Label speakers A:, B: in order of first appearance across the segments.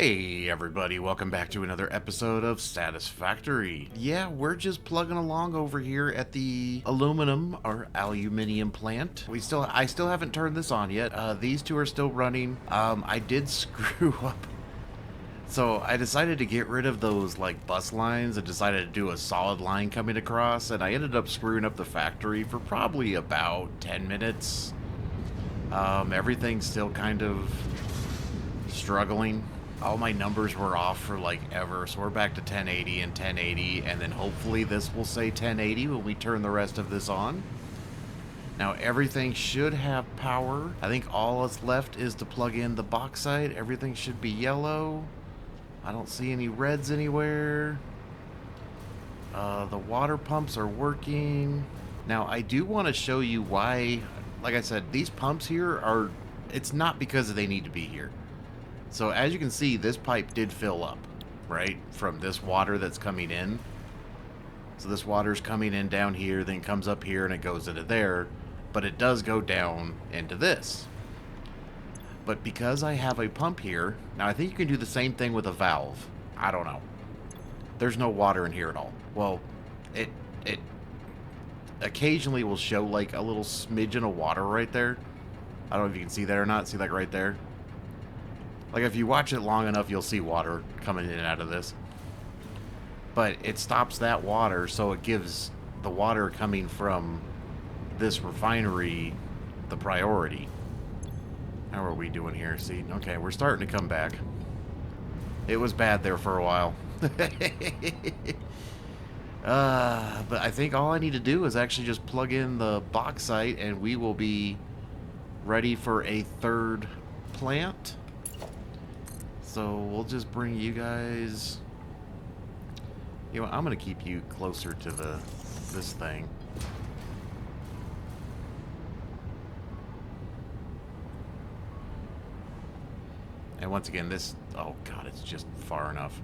A: Hey everybody, welcome back to another episode of Satisfactory. Yeah, we're just plugging along over here at the aluminium plant. I still haven't turned this on yet. These two are still running. I did screw up. So I decided to get rid of those like bus lines. I decided to do a solid line coming across, and I ended up screwing up the factory for probably about 10 minutes. Everything's still kind of struggling. All my numbers were off for like ever, so we're back to 1080 and 1080, and then hopefully this will say 1080 when we turn the rest of this on. Now everything should have power. I think all that's left is to plug in the bauxite. Everything should be yellow. I don't see any reds anywhere. The water pumps are working. Now I do want to show you why, like I said, these pumps here are, it's not because they need to be here. So as you can see, this pipe did fill up, right? From this water that's coming in. So this water's coming in down here, then comes up here and it goes into there. But it does go down into this. But because I have a pump here, now I think you can do the same thing with a valve. I don't know. There's no water in here at all. Well, it occasionally will show like a little smidgen of water right there. I don't know if you can see that or not. See like right there? Like, if you watch it long enough, you'll see water coming in and out of this. But it stops that water, so it gives the water coming from this refinery the priority. How are we doing here? See, okay, we're starting to come back. It was bad there for a while. But I think all I need to do is actually just plug in the bauxite, and we will be ready for a third plant. So we'll just bring you guys. You know, I'm gonna keep you closer to this thing. And once again, this, oh god, it's just far enough.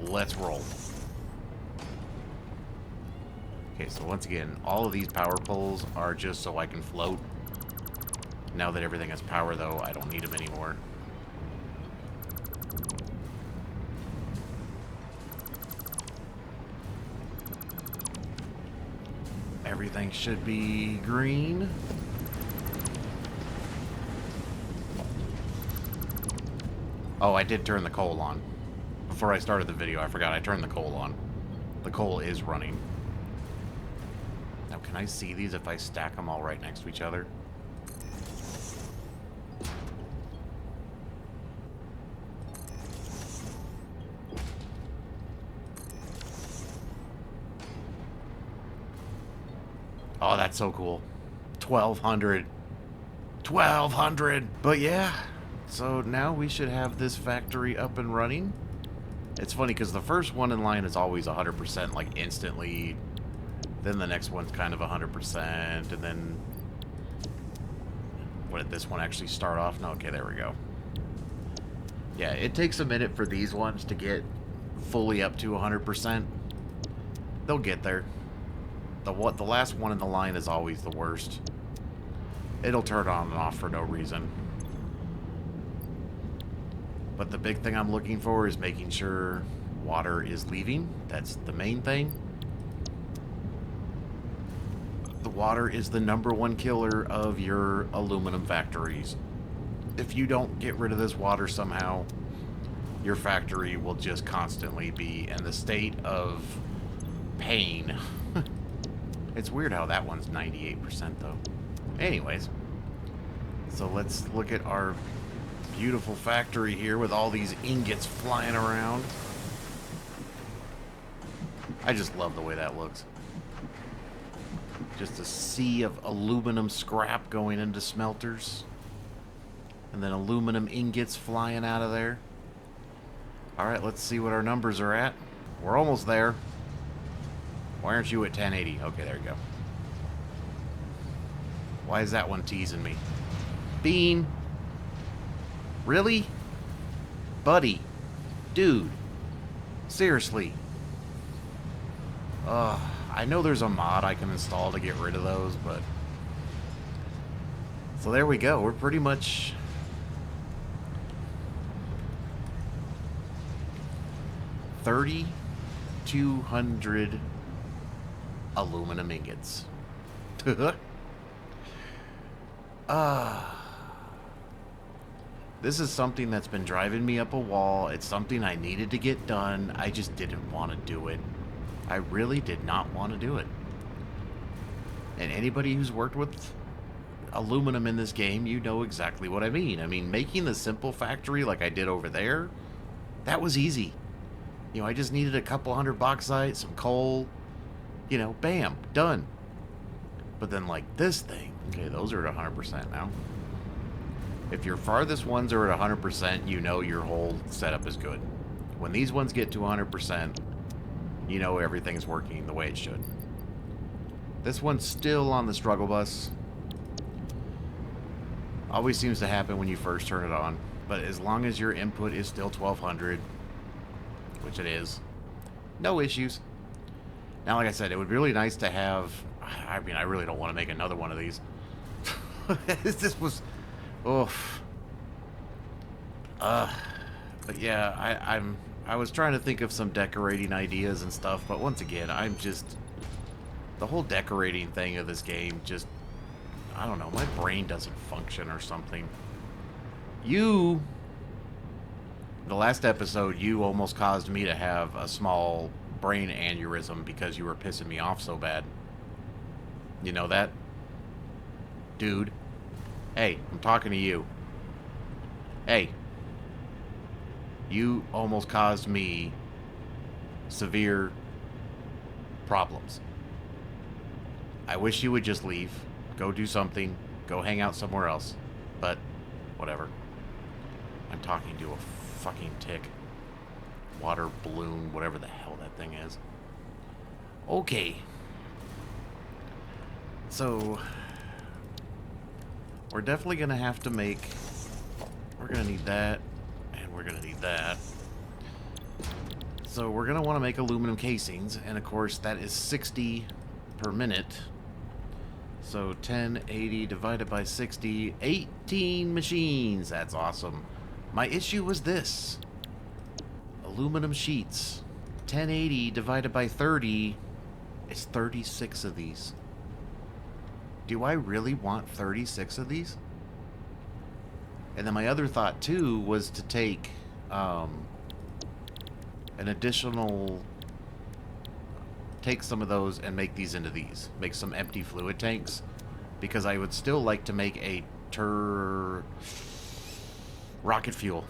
A: Let's roll. Okay, so once again, all of these power poles are just so I can float. Now that everything has power, though, I don't need them anymore. Everything should be green. Oh, I did turn the coal on. Before I started the video, I forgot I turned the coal on. The coal is running. Now, can I see these if I stack them all right next to each other? Oh, that's so cool. 1,200. 1,200! But yeah, so now we should have this factory up and running. It's funny because the first one in line is always 100%, like instantly. Then the next one's kind of 100%, and then... What did this one actually start off? No, okay, there we go. Yeah, it takes a minute for these ones to get fully up to 100%. They'll get there. The last one in the line is always the worst. It'll turn on and off for no reason. But the big thing I'm looking for is making sure water is leaving. That's the main thing. The water is the #1 killer of your aluminum factories. If you don't get rid of this water somehow, your factory will just constantly be in the state of pain. It's weird how that one's 98% though. Anyways, so let's look at our beautiful factory here with all these ingots flying around. I just love the way that looks. Just a sea of aluminum scrap going into smelters. And then aluminum ingots flying out of there. Alright, let's see what our numbers are at. We're almost there. Why aren't you at 1080? Okay, there you go. Why is that one teasing me? Bean. Really? Buddy. Dude. Seriously. I know there's a mod I can install to get rid of those, but... So there we go. We're pretty much... 3,200 aluminum ingots. This is something that's been driving me up a wall. It's something I needed to get done. I just didn't want to do it. I really did not want to do it. And anybody who's worked with aluminum in this game, you know exactly what I mean. I mean, making the simple factory like I did over there, that was easy. You know, I just needed a couple hundred bauxite, some coal, you know, bam, done. But then like this thing, okay, those are at 100% now. If your farthest ones are at 100%, you know your whole setup is good. When these ones get to 100%, you know everything's working the way it should. This one's still on the struggle bus. Always seems to happen when you first turn it on. But as long as your input is still 1200, which it is, no issues. Now, like I said, it would be really nice to have... I mean, I really don't want to make another one of these. This was... oof. But yeah, I was trying to think of some decorating ideas and stuff, but once again, I'm just... The whole decorating thing of this game just... I don't know, my brain doesn't function or something. You... The last episode, you almost caused me to have a small brain aneurysm because you were pissing me off so bad. You know that? Dude. Hey, I'm talking to you. Hey. You almost caused me severe problems. I wish you would just leave. Go do something. Go hang out somewhere else. But, whatever. I'm talking to a fucking tick. Water balloon, whatever the hell that thing is. Okay. So, we're definitely going to have to make... We're going to need that, and we're going to need that. So we're going to want to make aluminum casings, and of course that is 60 per minute. So 1080 divided by 60, 18 machines. That's awesome. My issue was this. Aluminum sheets. 1080 divided by 30 is 36 of these. Do I really want 36 of these? And then my other thought too was to take an additional... Take some of those and make these into these. Make some empty fluid tanks. Because I would still like to make a rocket fuel.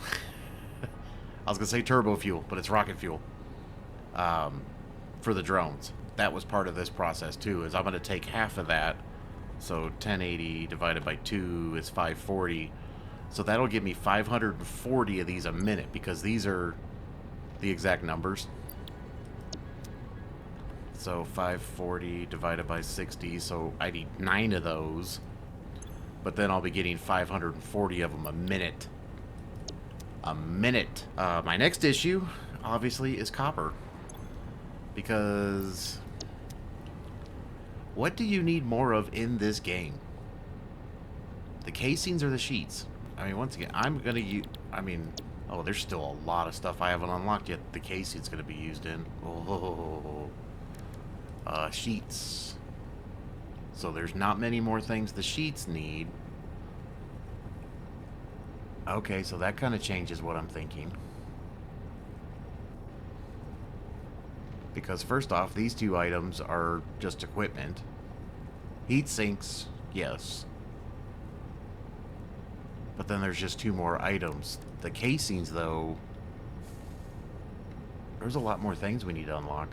A: I was going to say turbo fuel, but it's rocket fuel. For the drones. That was part of this process too, is I'm going to take half of that. So 1080 divided by 2 is 540. So that'll give me 540 of these a minute, because these are the exact numbers. So 540 divided by 60, so I need 9 of those. But then I'll be getting 540 of them a minute. A minute. My next issue, obviously, is copper. Because... what do you need more of in this game? The casings or the sheets? I mean, once again, I'm going to use... I mean... oh, there's still a lot of stuff I haven't unlocked yet the casing's going to be used in. Oh... sheets. So there's not many more things the sheets need. Okay, so that kind of changes what I'm thinking. Because first off, these two items are just equipment. Heat sinks, yes. But then there's just 2 more items. The casings, though, there's a lot more things we need to unlock.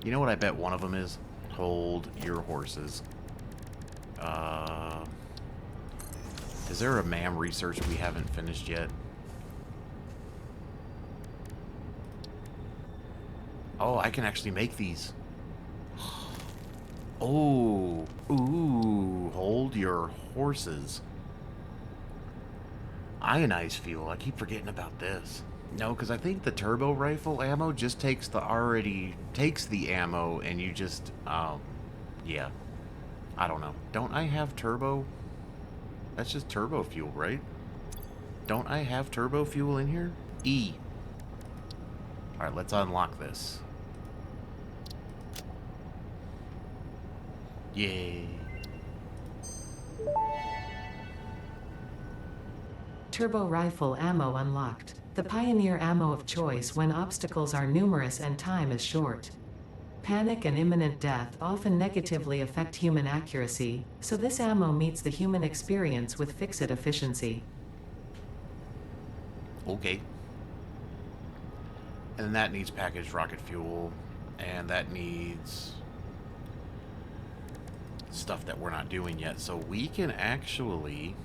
A: You know what I bet one of them is? Hold your horses. Is there a MAM research we haven't finished yet? Oh, I can actually make these. Oh, ooh, hold your horses. Ionized fuel. I keep forgetting about this. No, because I think the turbo rifle ammo just takes the ammo and you just, yeah. I don't know. Don't I have turbo? That's just turbo fuel, right? Don't I have turbo fuel in here? E. Alright, let's unlock this. Yay.
B: Turbo rifle ammo unlocked. The pioneer ammo of choice when obstacles are numerous and time is short. Panic and imminent death often negatively affect human accuracy, so this ammo meets the human experience with fixed efficiency.
A: Okay. And that needs packaged rocket fuel. And that needs stuff that we're not doing yet. So we can actually...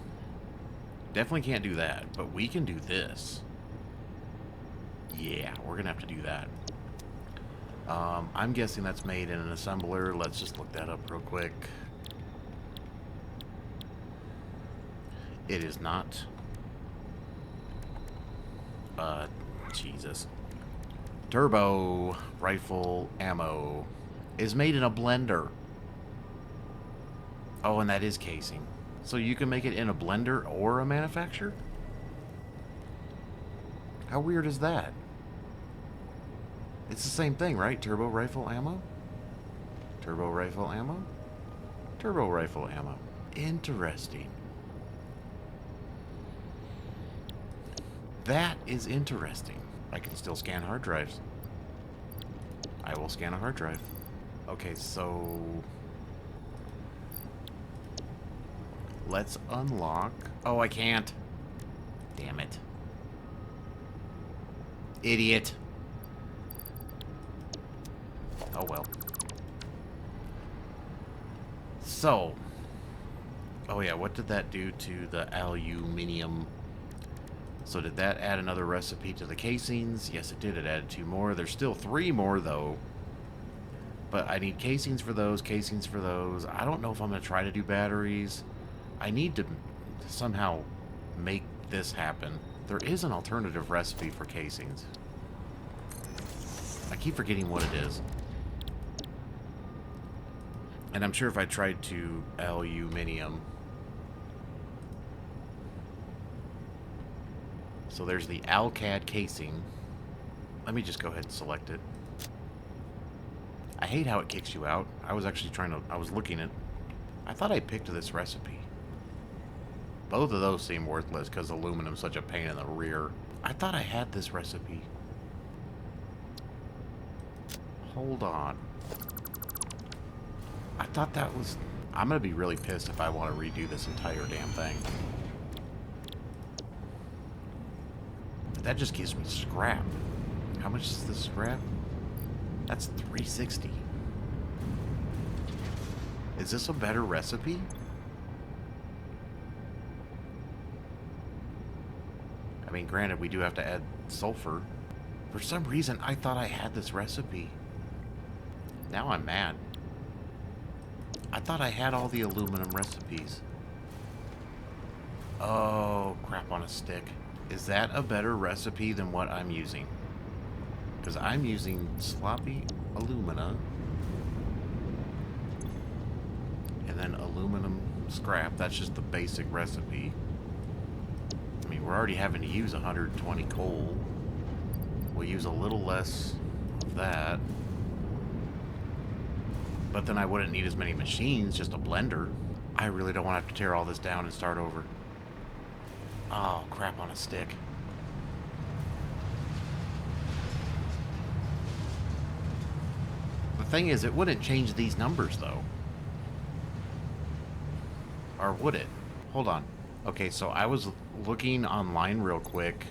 A: Definitely can't do that, but we can do this. Yeah, we're going to have to do that. I'm guessing that's made in an assembler. Let's just look that up real quick. It is not. Jesus. Turbo rifle ammo is made in a blender. Oh, and that is casing. So you can make it in a blender or a manufacturer? How weird is that? It's the same thing, right? Turbo rifle ammo? Turbo rifle ammo? Turbo rifle ammo. Interesting. That is interesting. I can still scan hard drives. I will scan a hard drive. Okay, so... let's unlock... Oh, I can't. Damn it. Idiot. Oh, well. So. Oh, yeah, what did that do to the aluminium? So did that add another recipe to the casings? Yes, it did. It added 2 more. There's still 3 more, though. But I need casings for those, casings for those. I don't know if I'm going to try to do batteries. I need to somehow make this happen. There is an alternative recipe for casings. I keep forgetting what it is. And I'm sure if I tried to aluminium... So there's the Alcad casing. Let me just go ahead and select it. I hate how it kicks you out. I was actually I was looking at... I thought I picked this recipe. Both of those seem worthless because aluminum's such a pain in the rear. I thought I had this recipe. Hold on. I thought that was... I'm going to be really pissed if I want to redo this entire damn thing. That just gives me scrap. How much is this scrap? That's $360. Is this a better recipe? I mean, granted, we do have to add sulfur. For some reason, I thought I had this recipe. Now I'm mad. I thought I had all the aluminum recipes. Oh, crap on a stick. Is that a better recipe than what I'm using? Because I'm using sloppy alumina. And then aluminum scrap. That's just the basic recipe. I mean, we're already having to use 120 coal. We'll use a little less of that. But then I wouldn't need as many machines, just a blender. I really don't want to have to tear all this down and start over. Oh, crap on a stick. The thing is, it wouldn't change these numbers, though. Or would it? Hold on. Okay, so I was looking online real quick,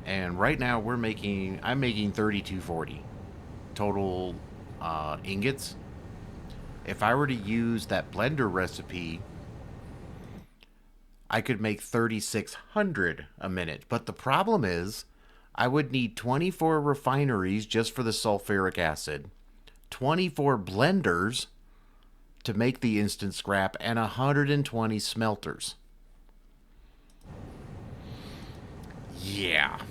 A: and right now I'm making 3240 total ingots. If I were to use that blender recipe, I could make 3,600 a minute. But the problem is, I would need 24 refineries just for the sulfuric acid, 24 blenders to make the instant scrap, and 120 smelters. Yeah.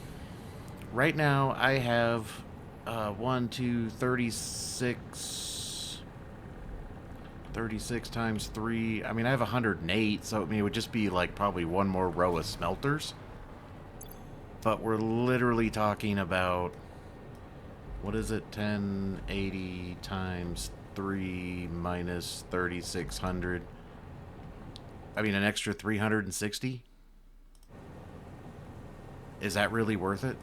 A: Right now, I have 36 times 3. I mean, I have 108, so I mean, it would just be like probably one more row of smelters. But we're literally talking about, what is it, 1080 times 3 minus 3600. I mean, an extra 360? Is that really worth it?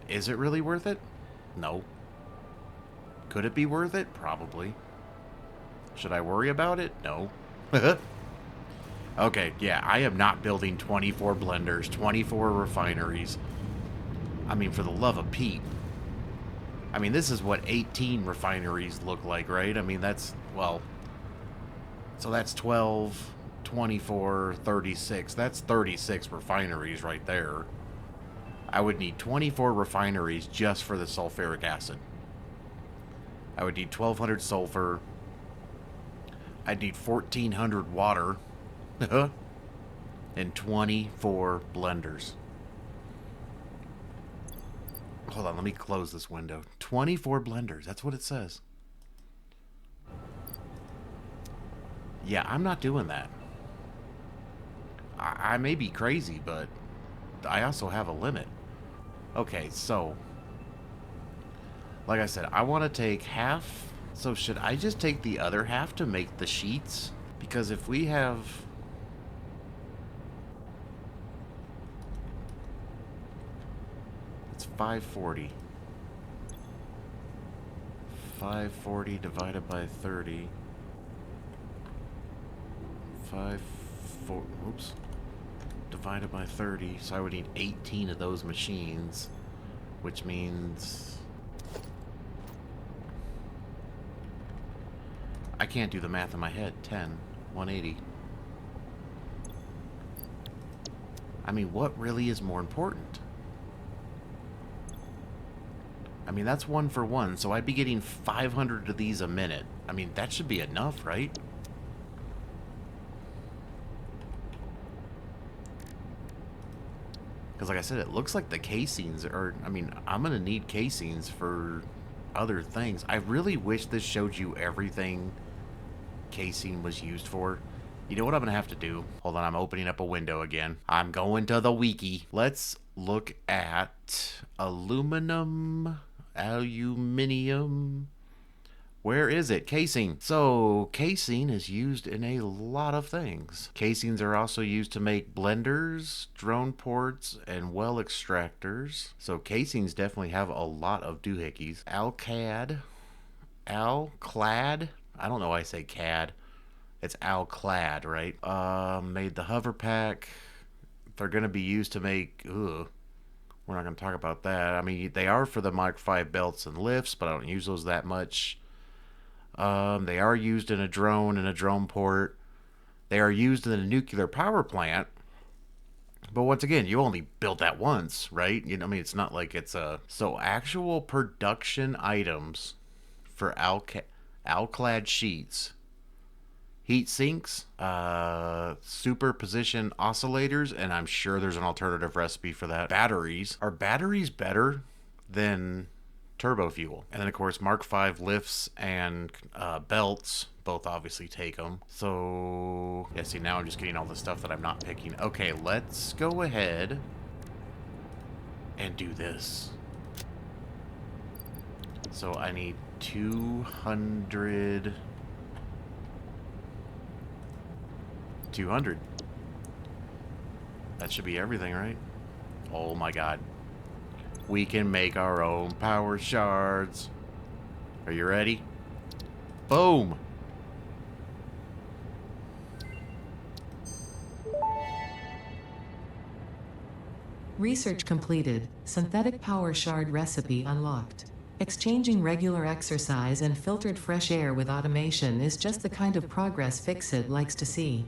A: Is it really worth it? No. Could it be worth it? Probably. Should I worry about it? No. Okay, yeah, I am not building 24 blenders, 24 refineries. I mean, for the love of Pete. I mean, this is what 18 refineries look like, right? I mean, that's, well, so that's 12, 24, 36. That's 36 refineries right there. I would need 24 refineries just for the sulfuric acid. I would need 1,200 sulfur. I'd need 1,400 water. And 24 blenders. Hold on, let me close this window. 24 blenders, that's what it says. Yeah, I'm not doing that. I may be crazy, but I also have a limit. Okay, so, like I said, I want to take half. So should I just take the other half to make the sheets? Because if we have... It's 540. 540 divided by 30. 4, oops. Divided by 30, so I would need 18 of those machines, which means I can't do the math in my head. 10, 180. I mean, what really is more important? I mean, that's 1 for 1, so I'd be getting 500 of these a minute. I mean, that should be enough, right? Because like I said, it looks like the casings are... I mean, I'm going to need casings for other things. I really wish this showed you everything casing was used for. You know what I'm going to have to do? Hold on, I'm opening up a window again. I'm going to the wiki. Let's look at aluminium. Where is it? Casing. So, casing is used in a lot of things. Casings are also used to make blenders, drone ports, and well extractors. So, casings definitely have a lot of doohickeys. Alclad. I don't know why I say CAD. It's Alclad, right? Made the hover pack. They're going to be used to make... Ugh. We're not going to talk about that. I mean, they are for the Mark 5 belts and lifts, but I don't use those that much. They are used in a drone and a drone port. They are used in a nuclear power plant. But once again, you only build that once, right? You know, I mean, it's not like it's a... So actual production items for Alclad sheets. Heat sinks, superposition oscillators, and I'm sure there's an alternative recipe for that. Batteries. Are batteries better than turbo fuel? And then, of course, Mark 5 lifts and belts both obviously take them. So, yeah, see, now I'm just getting all the stuff that I'm not picking. Okay, let's go ahead and do this. So I need 200... 200. That should be everything, right? Oh my god. We can make our own power shards. Are you ready? Boom!
B: Research completed. Synthetic power shard recipe unlocked. Exchanging regular exercise and filtered fresh air with automation is just the kind of progress Fixit likes to see.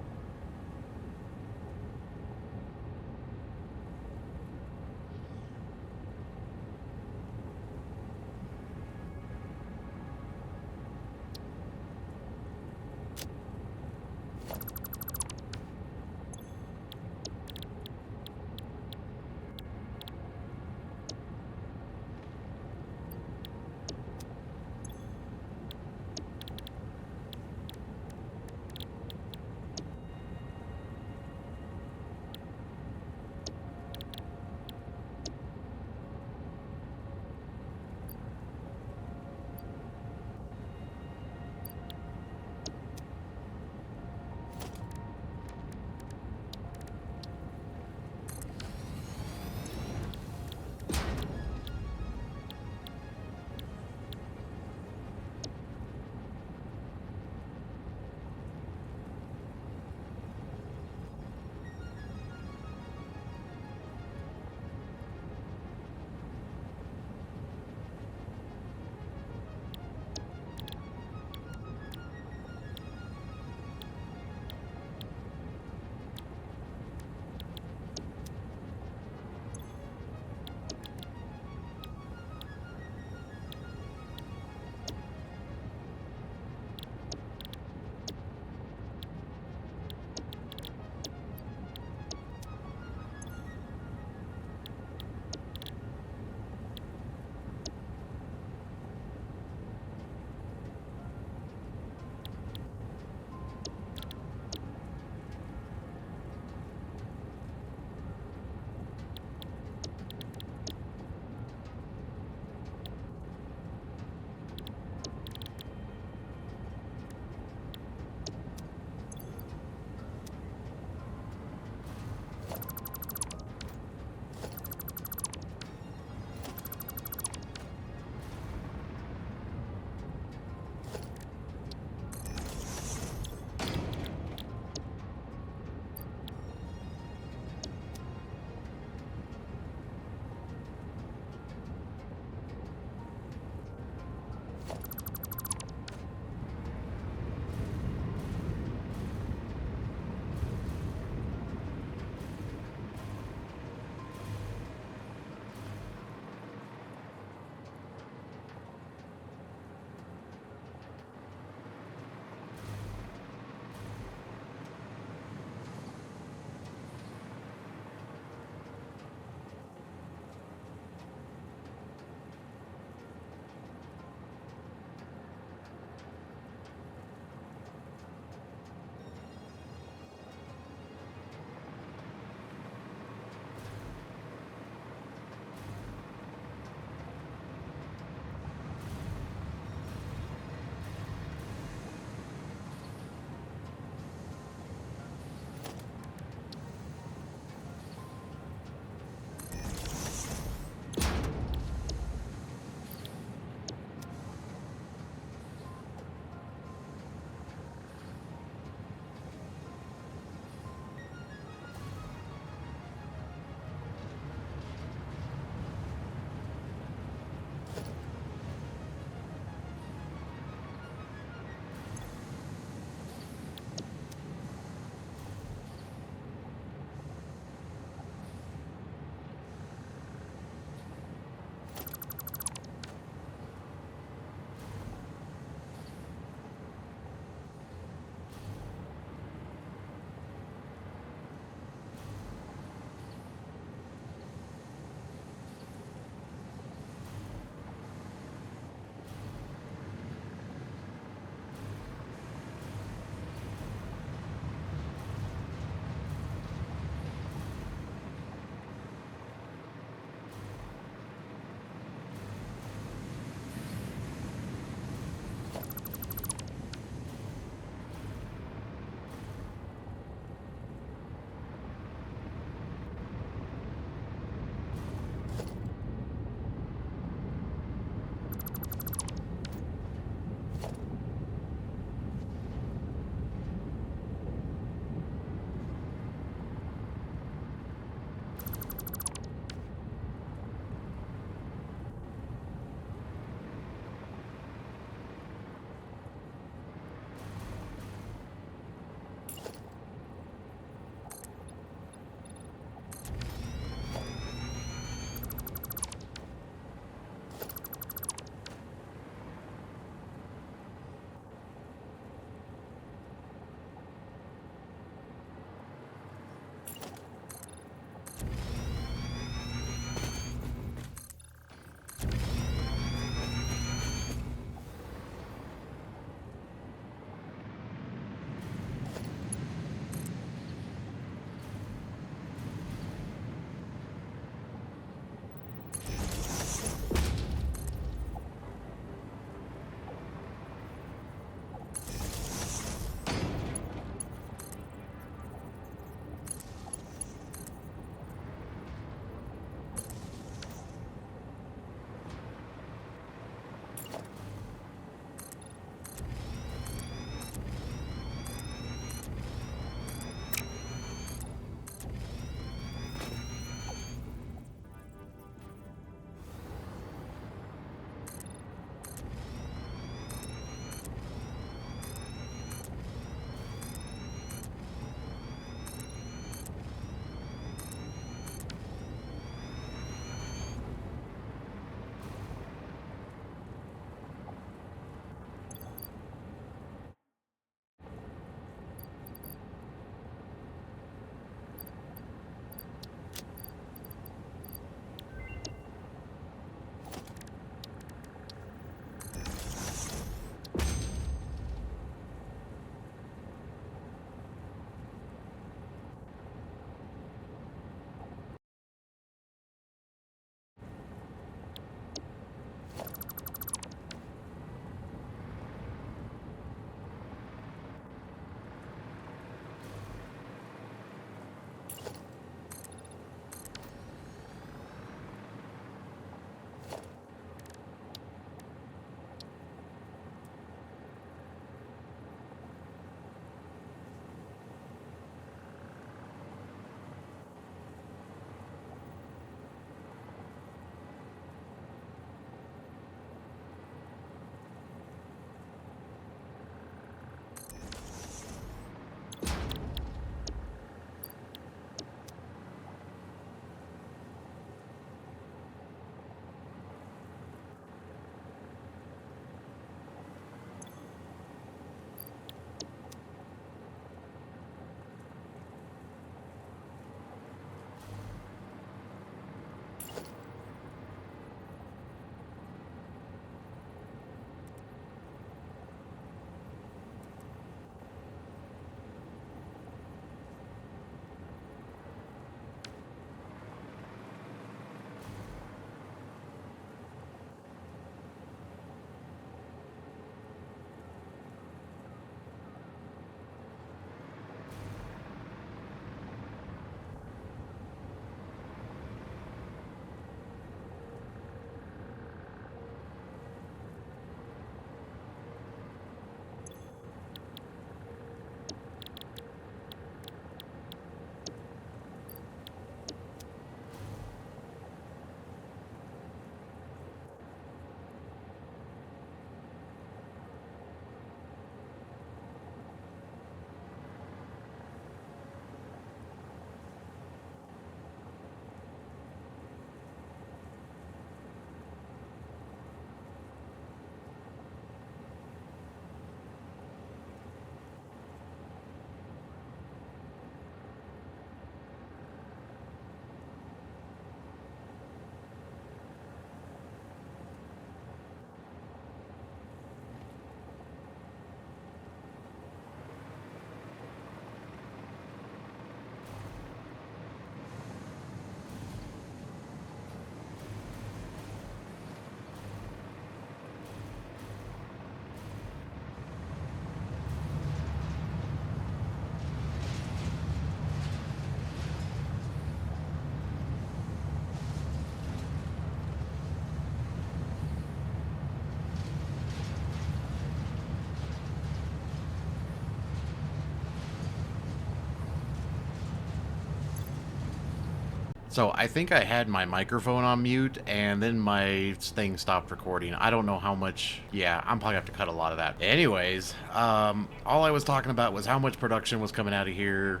A: So I think I had my microphone on mute, and then my thing stopped recording. I don't know how much. Yeah, I'm probably have to cut a lot of that. Anyways, all I was talking about was how much production was coming out of here,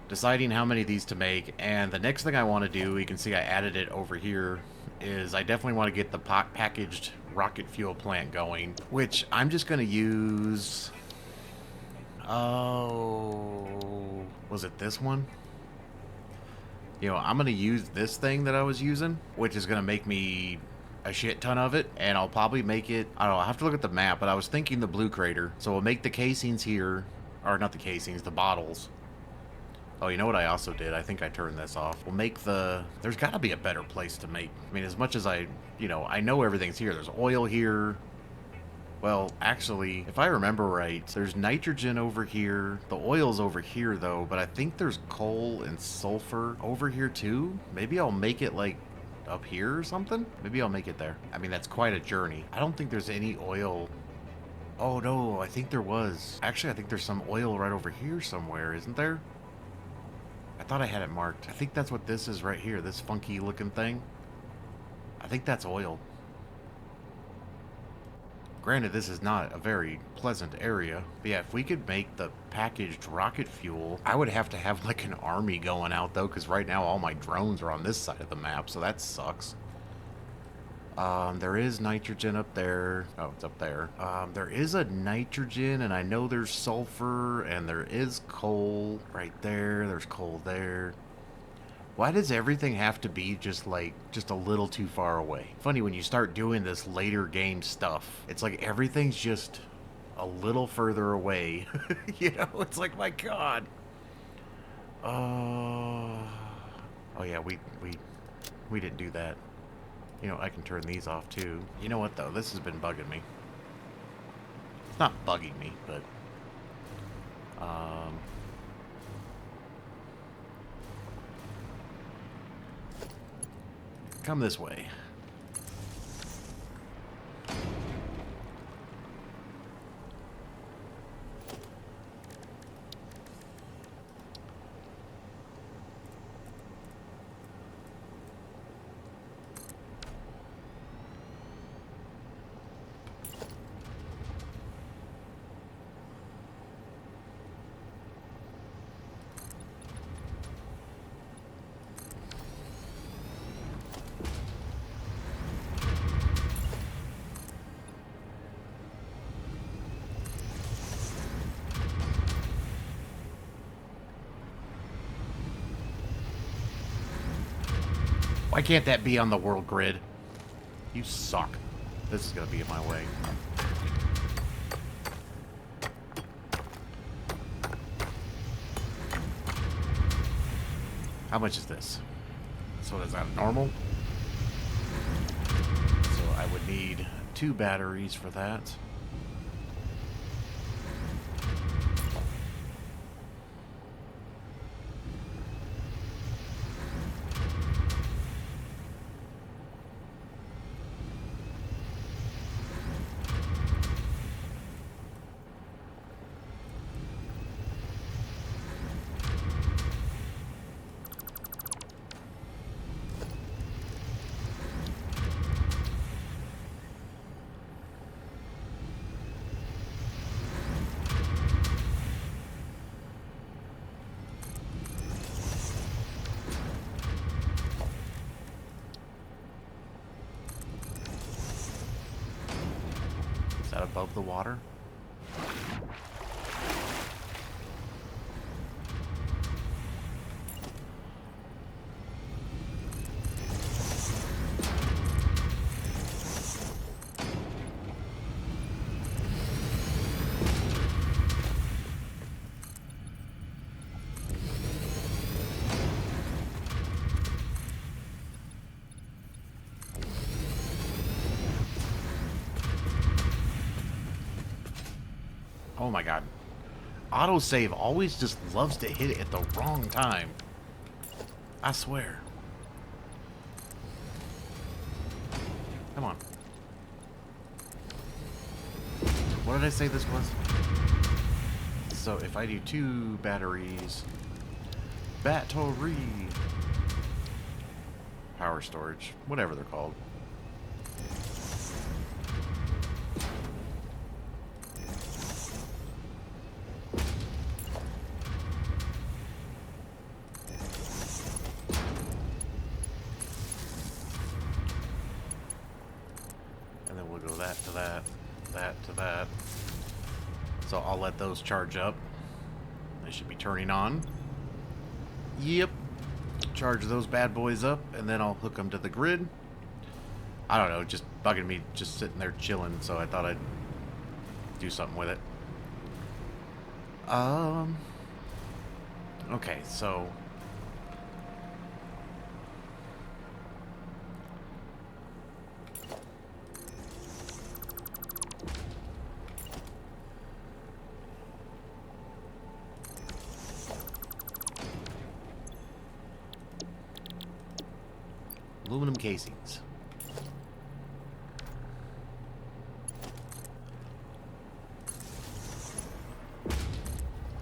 A: deciding how many of these to make, and the next thing I want to do, you can see I added it over here, is I definitely want to get the packaged rocket fuel plant going, which I'm just going to use. Oh, was it this one? You know, I'm going to use this thing that I was using, which is going to make me a shit ton of it, and I'll probably make it, I don't know, I'll have to look at the map, but I was thinking the blue crater. So we'll make the casings here, or not the casings, the bottles. Oh, you know what I also did? I think I turned this off. We'll make the, there's got to be a better place to make, I mean, as much as I know everything's here. There's oil here. Well, actually, if I remember right, there's nitrogen over here. The oil's over here, though, but I think there's coal and sulfur over here, too. Maybe I'll make it, like, up here or something? Maybe I'll make it there. I mean, that's quite a journey. I don't think there's any oil. Oh, no, I think there was. Actually, I think there's some oil right over here somewhere, isn't there? I thought I had it marked. I think that's what this is right here, this funky-looking thing. I think that's oil. Granted, this is not a very pleasant area. But yeah, if we could make the packaged rocket fuel, I would have to have like an army going out though, because right now all my drones are on this side of the map, so that sucks. There is nitrogen up there. Oh, it's up there. There is a nitrogen, and I know there's sulfur, and there is coal right there. There's coal there. Why does everything have to be just a little too far away? Funny, when you start doing this later game stuff, it's like everything's just a little further away. You know, it's like, my God. Oh yeah, we didn't do that. You know, I can turn these off too. You know what though? This has been bugging me. It's not bugging me, but come this way. Why can't that be on the world grid? You suck. This is gonna be in my way. How much is this? So is that normal? So I would need 2 batteries for that. Above the water. Oh my God. Autosave always just loves to hit it at the wrong time. I swear. Come on. What did I say this was? So if I do 2 batteries... Battery! power storage, whatever they're called. And then we'll go that to that, that to that. So I'll let those charge up. They should be turning on. Yep. Charge those bad boys up, and then I'll hook them to the grid. I don't know, just bugging me, just sitting there chilling, so I thought I'd do something with it. Okay, so aluminum casings.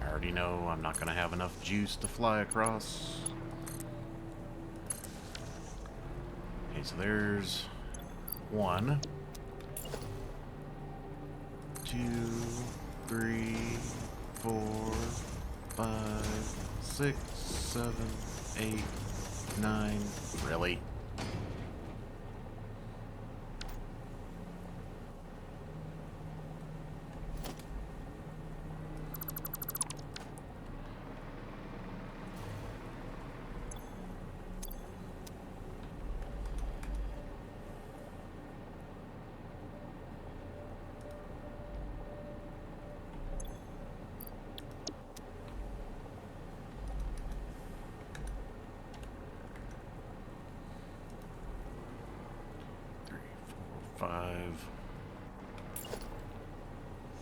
A: I already know I'm not going to have enough juice to fly across. Okay, so there's 1, 2, 3, 4, 5, 6, 7, 8, 9. Really? Five,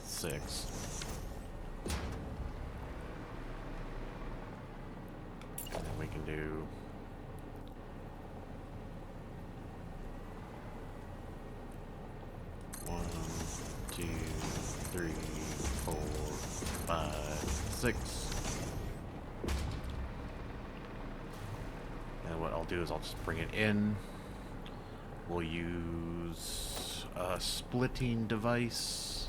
A: 6. And then we can do 1, 2, 3, 4, 5, 6. And what I'll do is I'll just bring it in. We'll use a splitting device.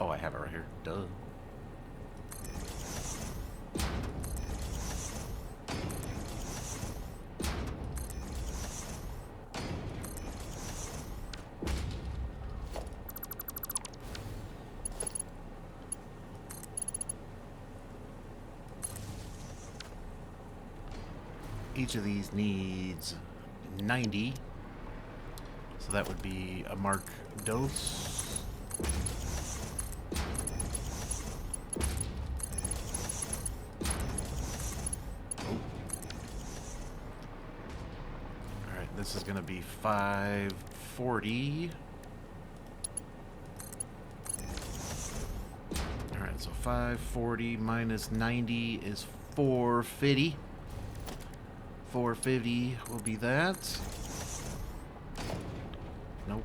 A: Oh, I have it right here. Duh. Each of these needs 90. So that would be a mark dose. This is going to be 540. Alright, so 540 minus 90 is 450. 450 will be that. Nope.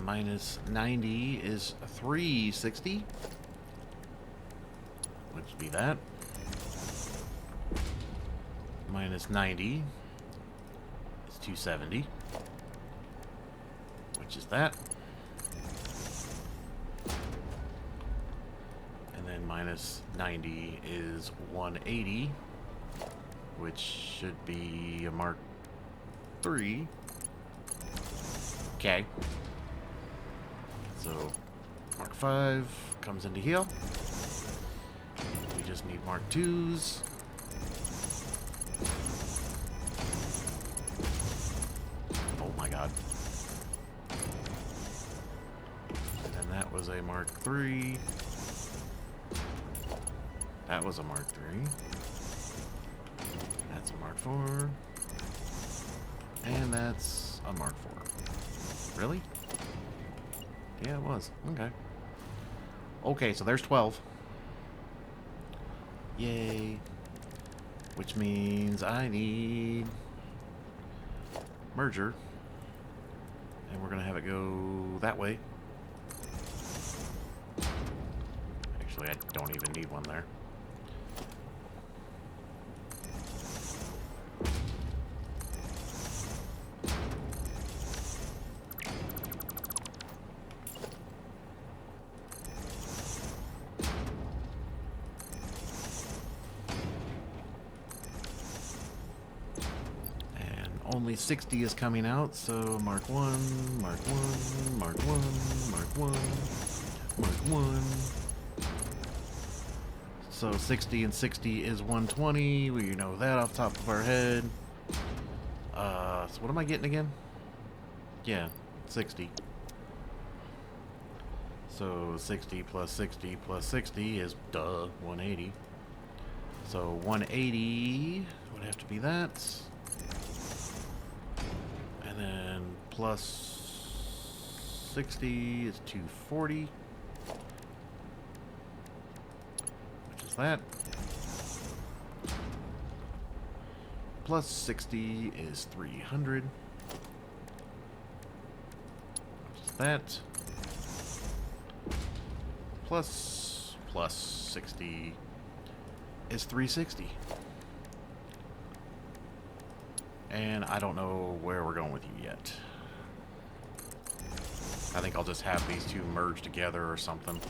A: Minus 90 is 360. Which would be that. Minus 90 is 270, which is that. And then minus 90 is 180, which should be a Mark 3. Okay. So Mark 5 comes into heal. We just need Mark 2s. was a Mark III. That was a Mark III. That's a Mark IV. And that's a Mark IV. Really? Yeah, it was. Okay. Okay, so there's 12. Yay. Which means I need merger. And we're going to have it go that way. Actually, I don't even need one there. Only 60 is coming out, so Mark 1, Mark 1, Mark 1, Mark 1, Mark 1. So 60 and 60 is 120. We know that off the top of our head. So what am I getting again? Yeah, 60. So 60 plus 60 plus 60 is, 180. So 180 would have to be that. And then plus 60 is 240. Which is that. Plus 60 is 300. Which is that. Plus 60 is 360. And I don't know where we're going with you yet. I think I'll just have these two merge together or something.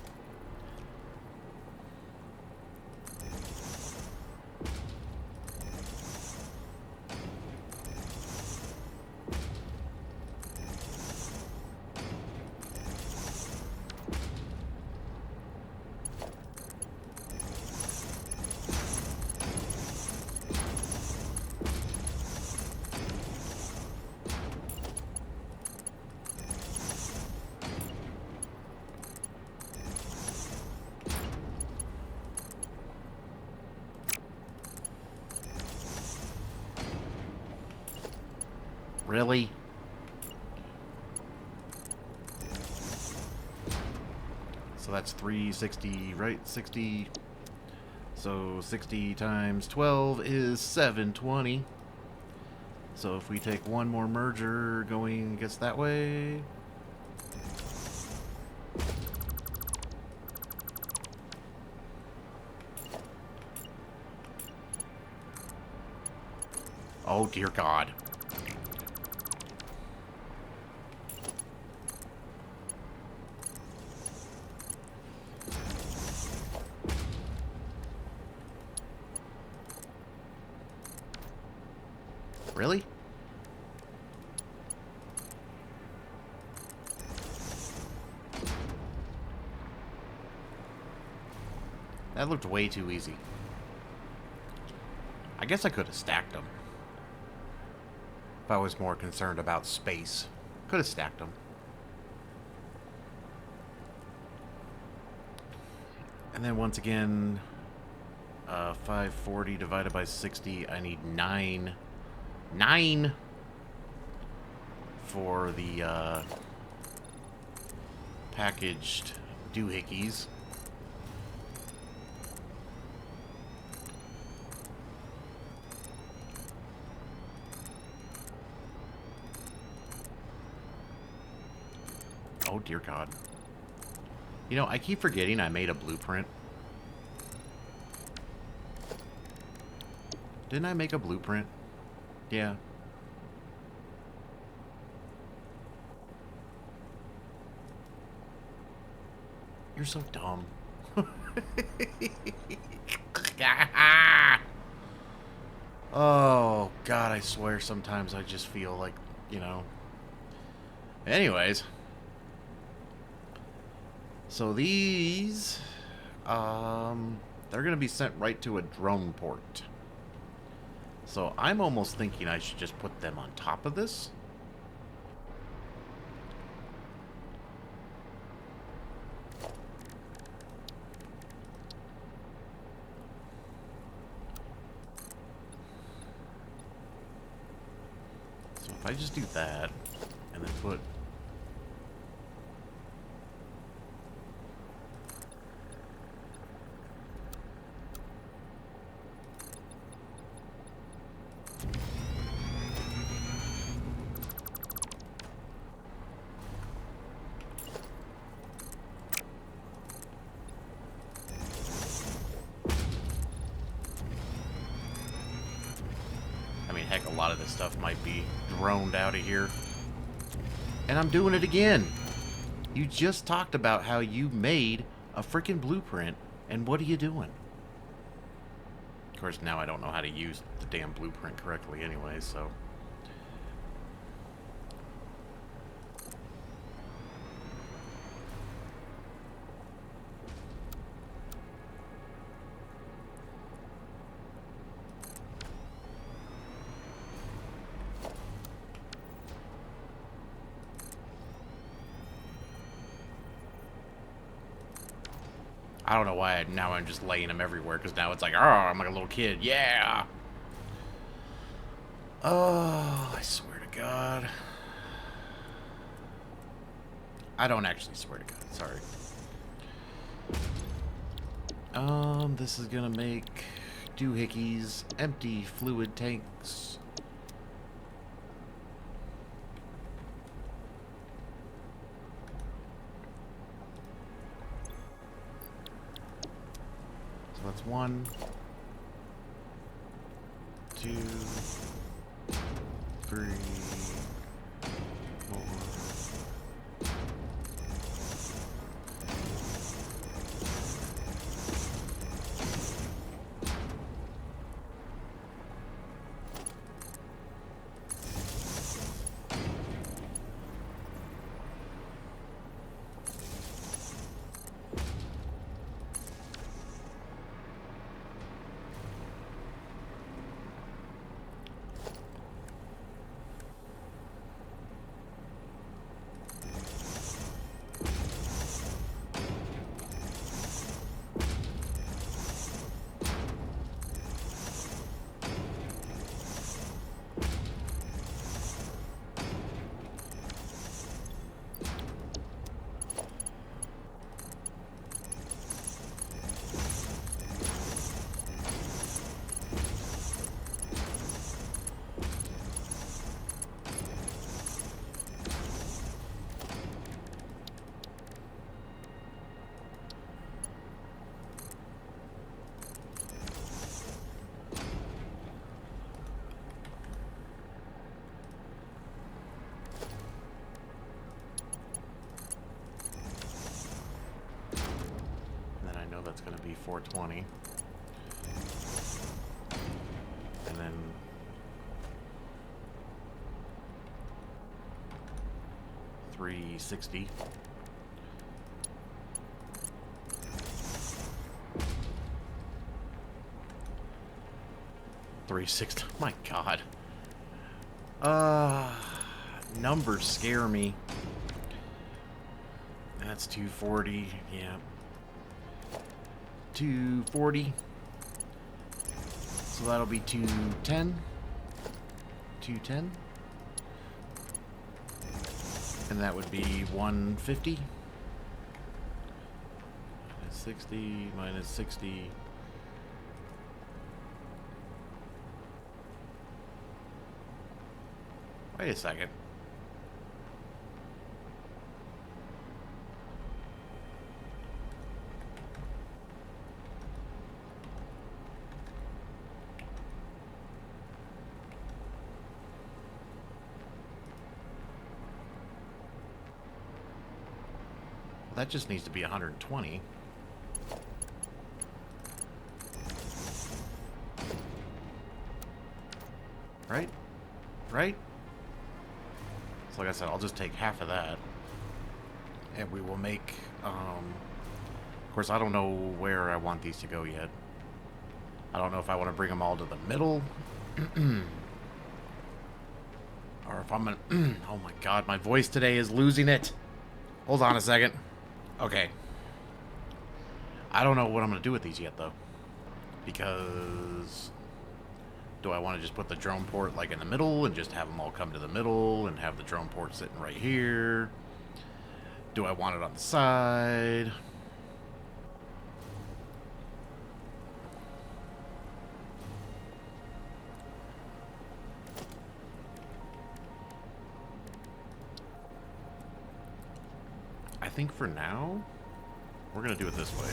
A: Really? So that's 360, right? 60. So 60 times 12 is 720. So if we take one more merger going, I guess that way. Oh dear God. Really? That looked way too easy. I guess I could have stacked them. If I was more concerned about space. Could have stacked them. And then once again, 540 divided by 60, I need 9 for the packaged doohickeys. Oh dear God. You know, I keep forgetting I made a blueprint. Didn't I make a blueprint? Yeah. You're so dumb. Oh, God, I swear sometimes I just feel like, you know. Anyways. So these, they're going to be sent right to a drone port. So I'm almost thinking I should just put them on top of this. If I just do that, and then put... I mean, heck, a lot of this stuff might be droned out of here. And I'm doing it again. You just talked about how you made a freaking blueprint, and what are you doing? Of course, now I don't know how to use the damn blueprint correctly anyway, so... I don't know why now I'm just laying them everywhere, because now it's like, oh, I'm like a little kid. Yeah! Oh, I swear to God. I don't actually swear to God, sorry. This is gonna make doohickeys, empty fluid tanks. So that's 1, 2, 3, 4. That's going to be 420. And then 360. My God. Numbers scare me. That's 240. Yeah. 240. So that'll be 210. 210. And that would be 150. Minus 60, minus 60. Wait a second. That just needs to be 120. Right? Right? So like I said, I'll just take half of that. And we will make, of course, I don't know where I want these to go yet. I don't know if I want to bring them all to the middle. Or if I'm gonna, oh my God, my voice today is losing it. Hold on a second. Okay. I don't know what I'm going to do with these yet, though. Because Do I want to just put the drone port like in the middle and just have them all come to the middle and have the drone port sitting right here? Do I want it on the side? I think for now, we're going to do it this way.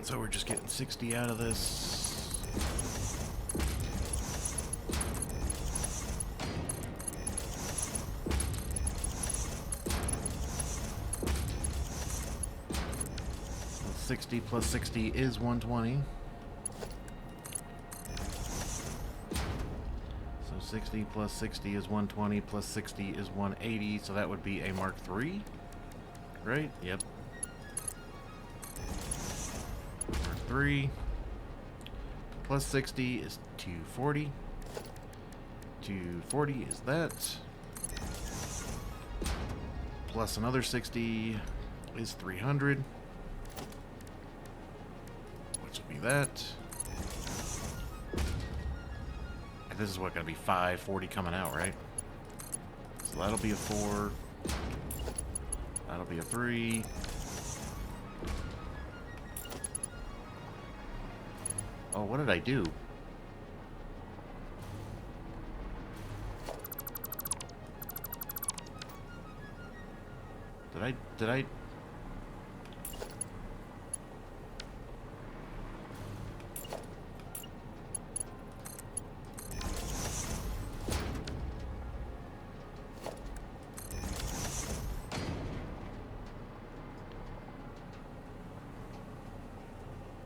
A: So we're just getting 60 out of this. So 60 plus 60 is 120. So 60 plus 60 is 120 plus 60 is 180. So that would be a Mark III, right? Yep. 3 plus 60 is 240. 240 is that. Plus another 60 is 300, which will be that. And this is what, gonna be 540 coming out, right? So that'll be a 4. That'll be a 3. Oh, what did I do? Did I?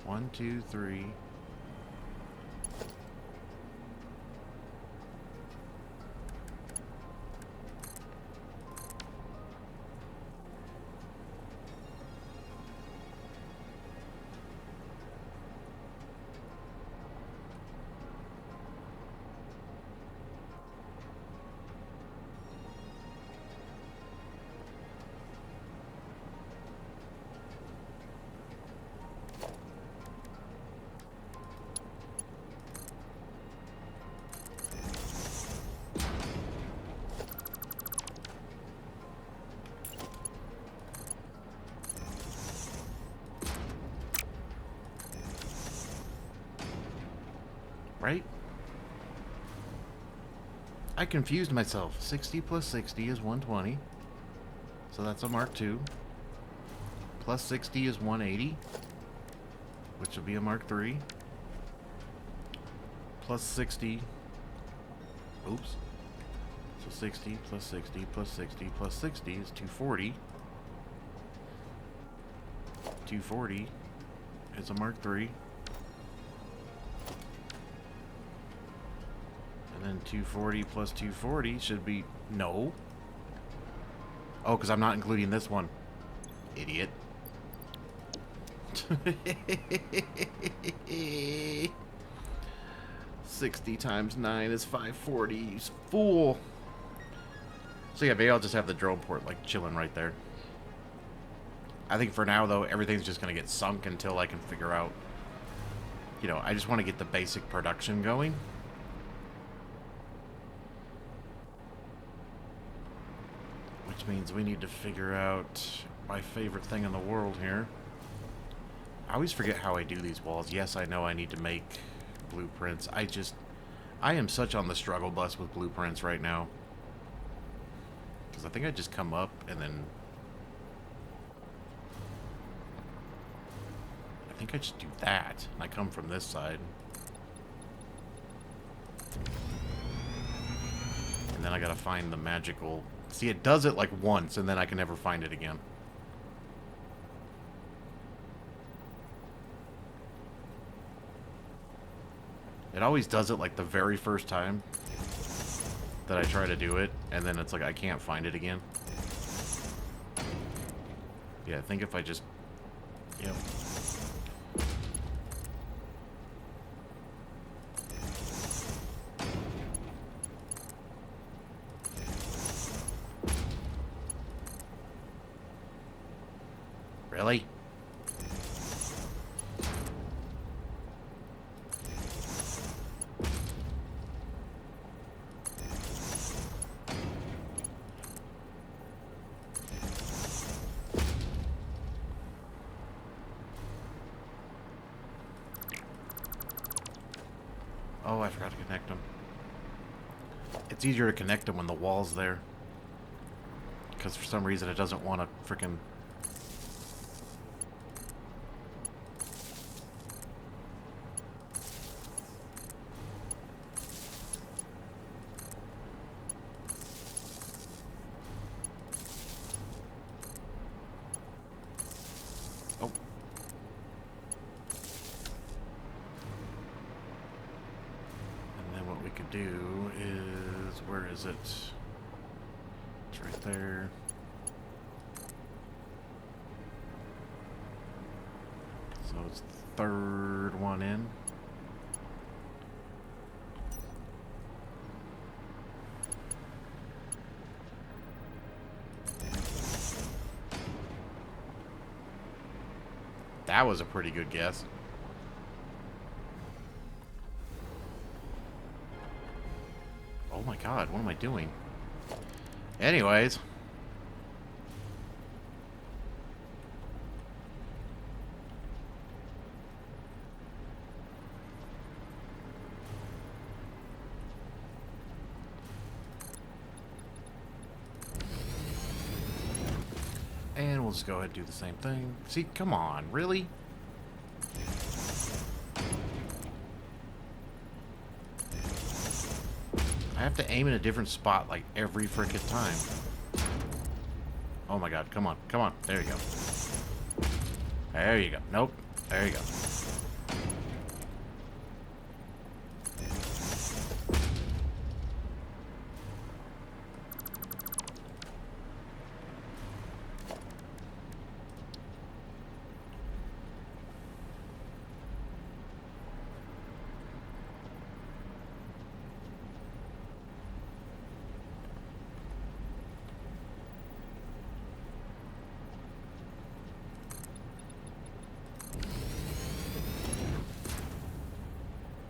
A: One, two, three. Right? I confused myself. 60 plus 60 is 120. So that's a Mark II. Plus 60 is 180, which will be a Mark III. Plus 60. Oops. So 60 plus 60 plus 60 plus 60 is 240. 240 is a Mark III. And then 240 plus 240 should be... No. Oh, because I'm not including this one. Idiot. 60 times 9 is 540. You fool. So yeah, maybe I'll just have the drone port like chilling right there. I think for now, though, everything's just going to get sunk until I can figure out... You know, I just want to get the basic production going. Which means we need to figure out my favorite thing in the world here. I always forget how I do these walls. Yes, I know I need to make blueprints. I am such on the struggle bus with blueprints right now. Because I think I just come up and then... I think I just do that. And I come from this side. And then I gotta find the magical... See, it does it like once, and then I can never find it again. It always does it like the very first time that I try to do it, and then it's like I can't find it again. Yeah, I think if I just... Yep. Really? Oh, I forgot to connect them. It's easier to connect them when the wall's there. Because for some reason it doesn't want to frickin'... Oh. And then what we could do is... Where is it? It's right there. So it's the third one in. That was a pretty good guess. Oh my god, what am I doing? Anyways. And we'll just go ahead and do the same thing. See, come on, really? I have to aim in a different spot like every frickin' time. Oh my god, come on, come on. There you go. There you go. Nope. There you go.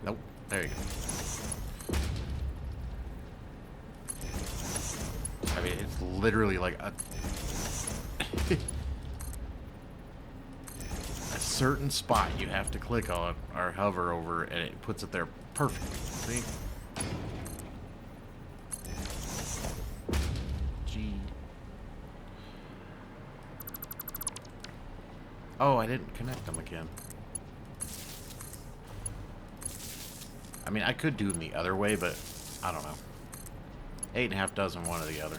A: Nope. There you go. I mean, it's literally like a... a certain spot you have to click on or hover over, and it puts it there perfectly. See? G. Oh, I didn't connect them again. I mean, I could do them the other way, but I don't know. 8.5 dozen, one or the other.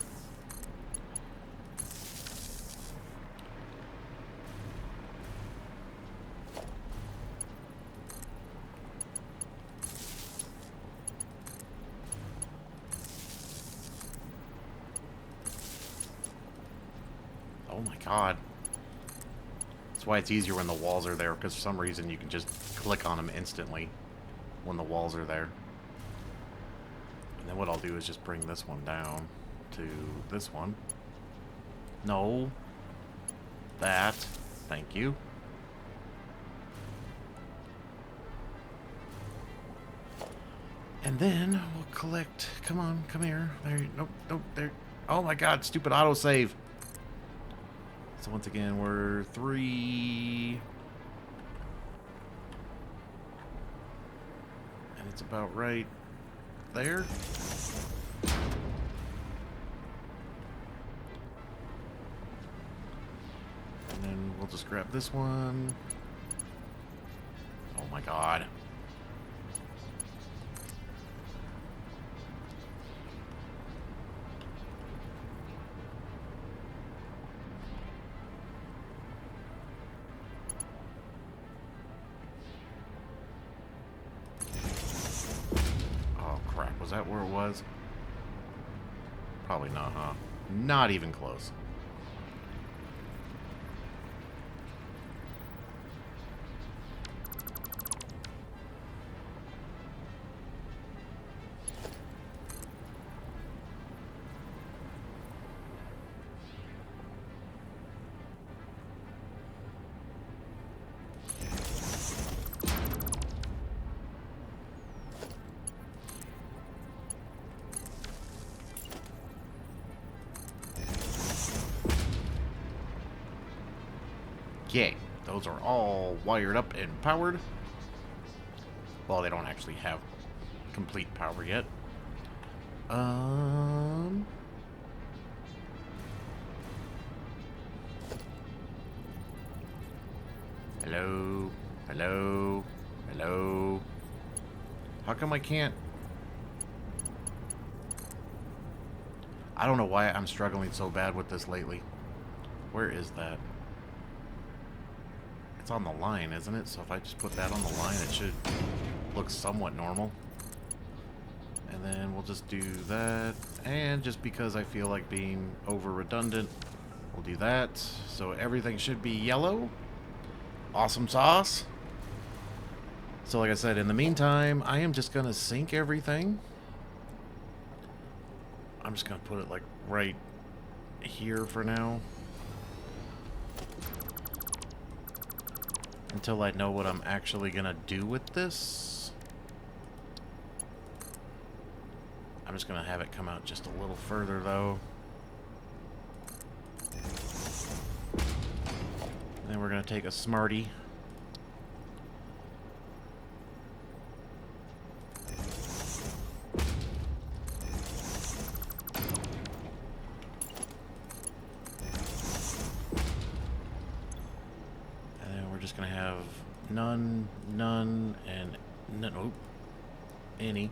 A: Oh my god. That's why it's easier when the walls are there, because for some reason you can just click on them instantly when the walls are there. And then what I'll do is just bring this one down to this one. No. That. Thank you. And then we'll collect. Come on, come here. There. Nope, nope, there. Oh my god, stupid autosave. So once again, we're 3. And it's about right there. And then we'll just grab this one. Oh my god. Was that where it was? Probably not, huh? Not even close. Okay, those are all wired up and powered. Well, they don't actually have complete power yet. Hello? Hello? Hello? How come I can't? I don't know why I'm struggling so bad with this lately. Where is that? It's on the line, isn't it? So if I just put that on the line, it should look somewhat normal. And then we'll just do that. And just because I feel like being over redundant, we'll do that. So everything should be yellow. Awesome sauce. So like I said, in the meantime, I am just going to sync everything. I'm just going to put it like right here for now. Until I know what I'm actually going to do with this. I'm just going to have it come out just a little further though. Then we're going to take a Smartie. Just gonna have none, none, and none. Oh, any.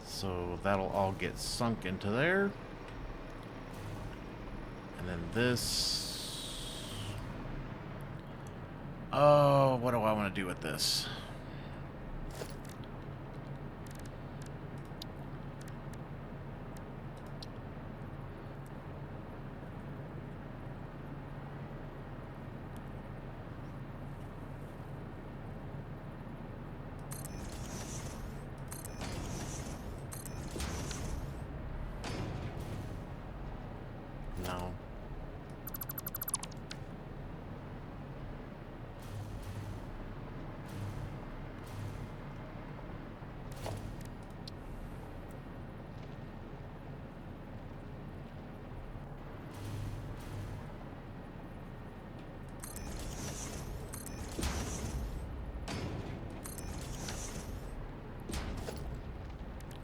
A: So that'll all get sunk into there. And then this. Oh, what do I want to do with this? No.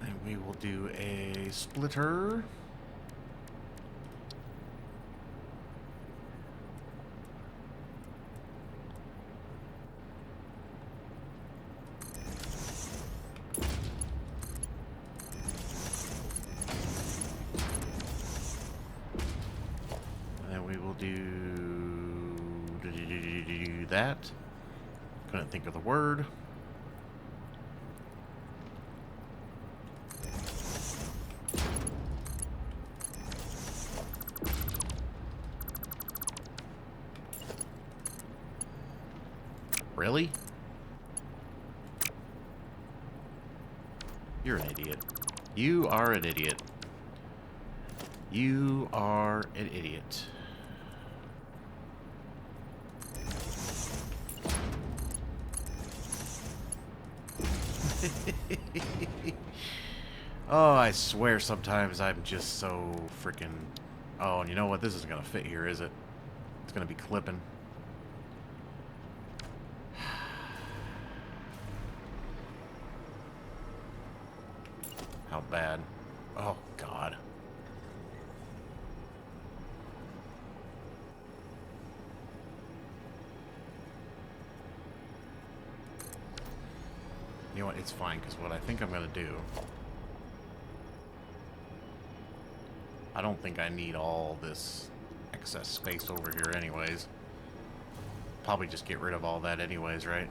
A: And we will do a splitter. Do that. Couldn't think of the word. Really? You're an idiot. You are an idiot. You are an idiot. Oh, I swear sometimes I'm just so freaking... Oh, and you know what? This isn't going to fit here, is it? It's going to be clipping. How bad? Oh, God. You know what? It's fine, because what I think I'm going to do... I don't think I need all this excess space over here anyways. Probably just get rid of all that anyways, right?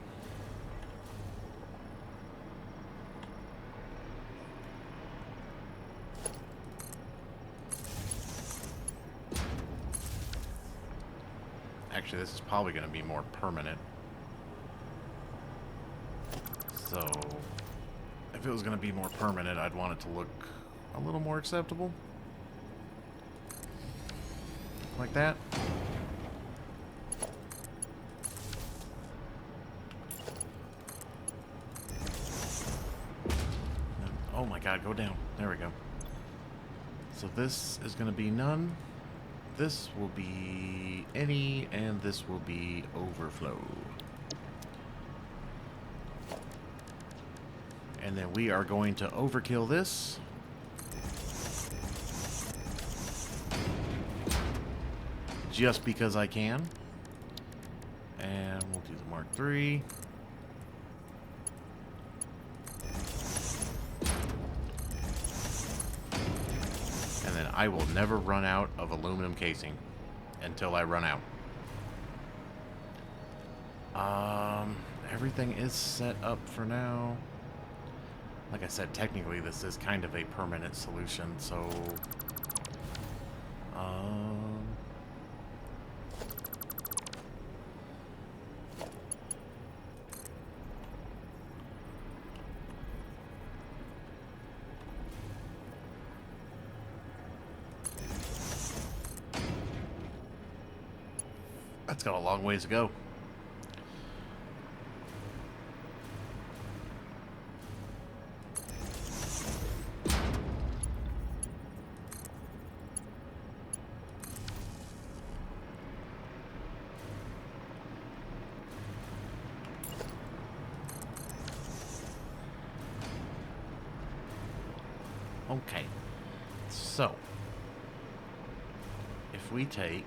A: Actually, this is probably going to be more permanent. So, if it was going to be more permanent, I'd want it to look a little more acceptable. Like that. Oh my God, go down. There we go. So this is going to be none. This will be any, and this will be overflow. And then we are going to overkill this. Just because I can. And we'll do the Mark III. And then I will never run out of aluminum casing until I run out. Everything is set up for now. Like I said, technically this is kind of a permanent solution, so that's got a long ways to go. Okay, so if we take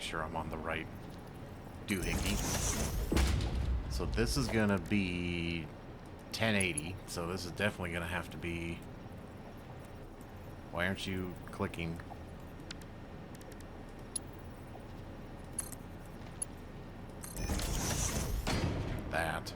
A: sure I'm on the right doohickey. So this is gonna be 1080. So this is definitely gonna have to be. Why aren't you clicking? That.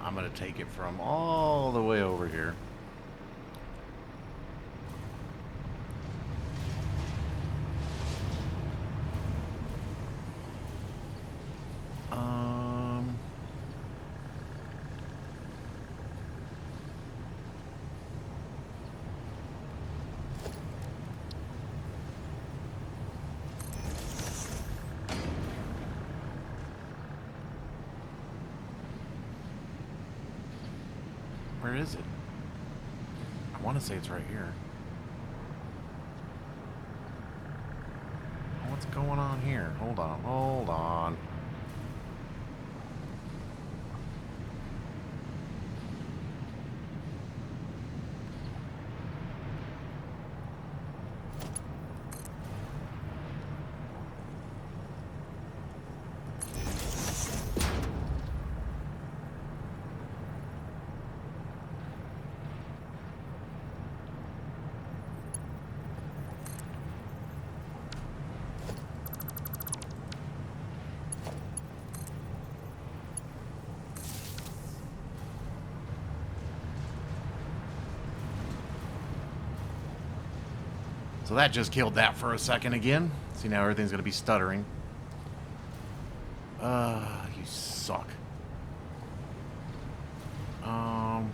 A: I'm going to take it from all the way over here. Where is it? I want to say it's right here. What's going on here? Hold on, hold on. So that just killed that for a second again. See, now everything's going to be stuttering. You suck. I'm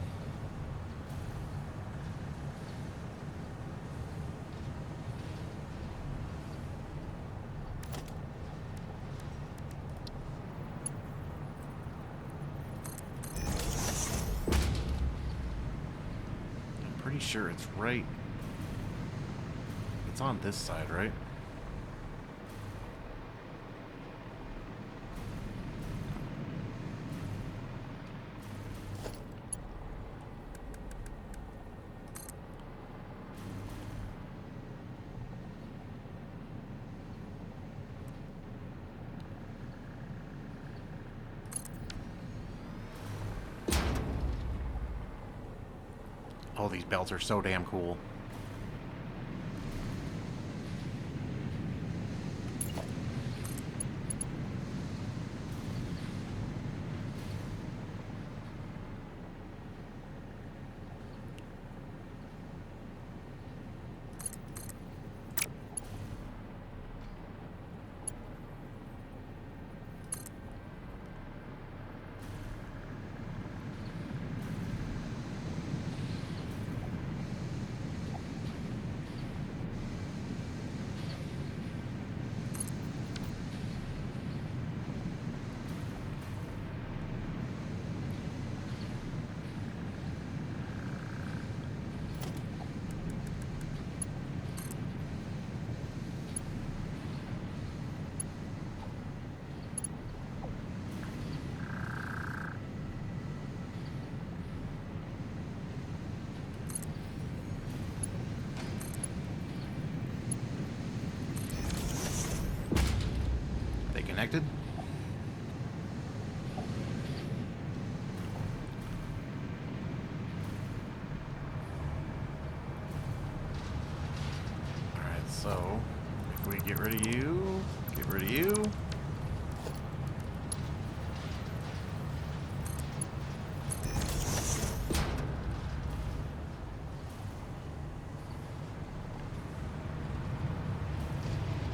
A: pretty sure it's right. It's on this side, right? Oh, these belts are so damn cool. So, if we get rid of you, get rid of you.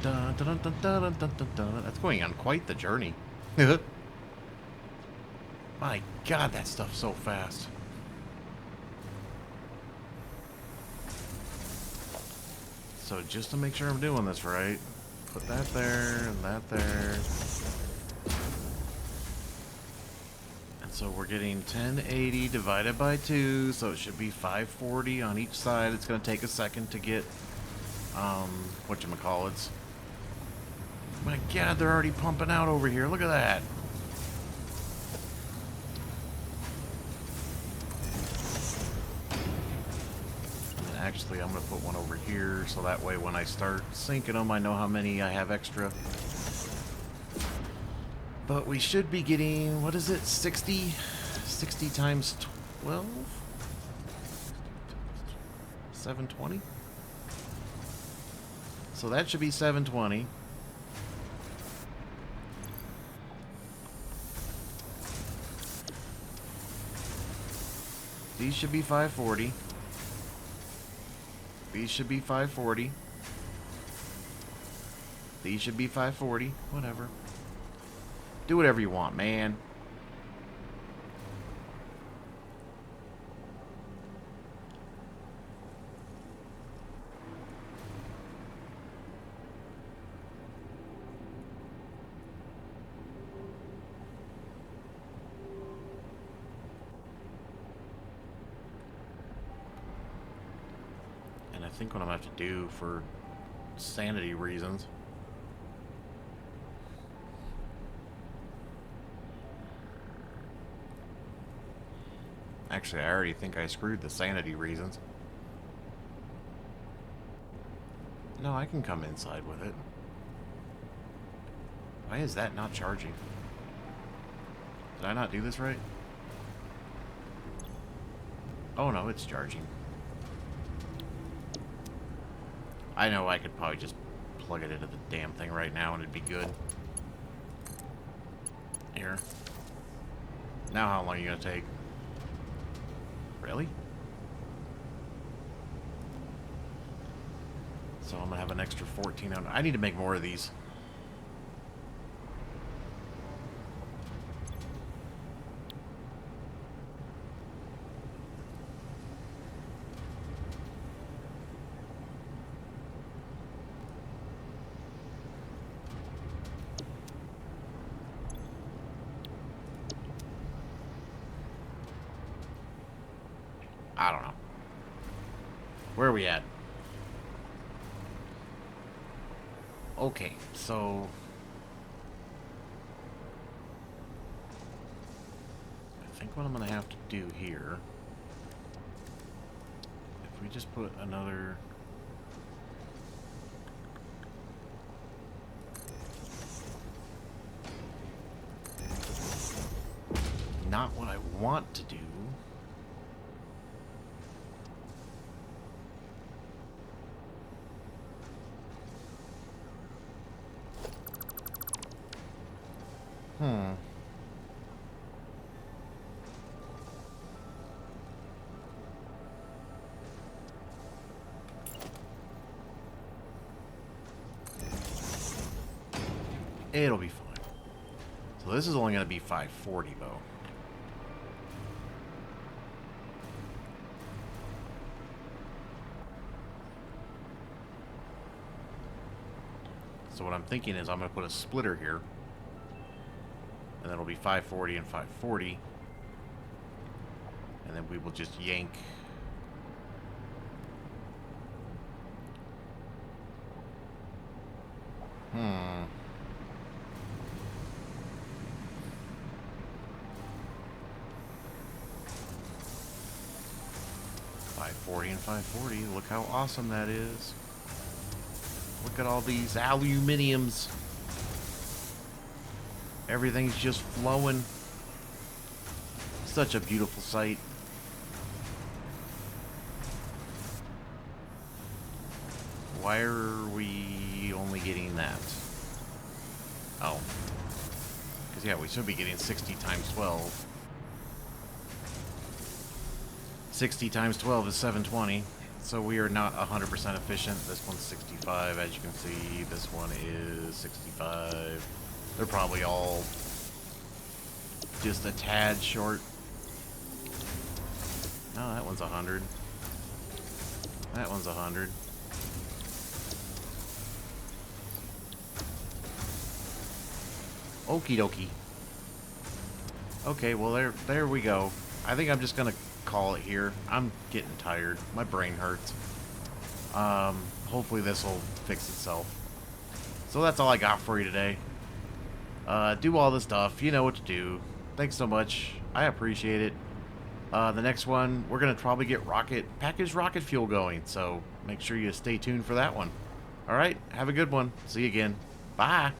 A: Dun, dun, dun, dun, dun, dun, dun, dun. That's going on quite the journey. My God, that stuff's so fast. So just to make sure I'm doing this right, put that there and that there. And so we're getting 1080 divided by 2, so it should be 540 on each side. It's going to take a second to get, whatchamacallits. My God, they're already pumping out over here. Look at that. Actually, I'm going to put one over here, so that way when I start sinking them, I know how many I have extra. But we should be getting, what is it, 60? 60 times 12? 720? So that should be 720. These should be 540. These should be 540. These should be 540. Whatever. Do whatever you want, man. I think what I'm going to have to do for sanity reasons. Actually, I already think I screwed the sanity reasons. No, I can come inside with it. Why is that not charging? Did I not do this right? Oh no, it's charging. I know I could probably just plug it into the damn thing right now and it'd be good. Here. Now how long are you gonna take? Really? So I'm gonna have an extra 1400. I need to make more of these. I don't know. Where are we at? Okay, so I think what I'm gonna have to do here, if we just put another not what I want to do. It'll be fine. So this is only going to be 540 though. So what I'm thinking is I'm going to put a splitter here. And then it'll be 540 and 540. And then we will just yank. Hmm. 540 and 540. Look how awesome that is. Look at all these aluminiums. Everything's just flowing. Such a beautiful sight. Why are we only getting that? Oh. Because, yeah, we should be getting 60 times 12. 60 times 12 is 720. So we are not 100% efficient. This one's 65, as you can see. This one is 65. They're probably all just a tad short. No, that one's 100. That one's 100. Okie dokie. Okay, well there we go. I think I'm just gonna call it here. I'm getting tired. My brain hurts. Hopefully this will fix itself. So that's all I got for you today. Do all this stuff. You know what to do. Thanks so much. I appreciate it. The next one, we're gonna probably get packaged rocket fuel going. So make sure you stay tuned for that one. All right. Have a good one. See you again. Bye.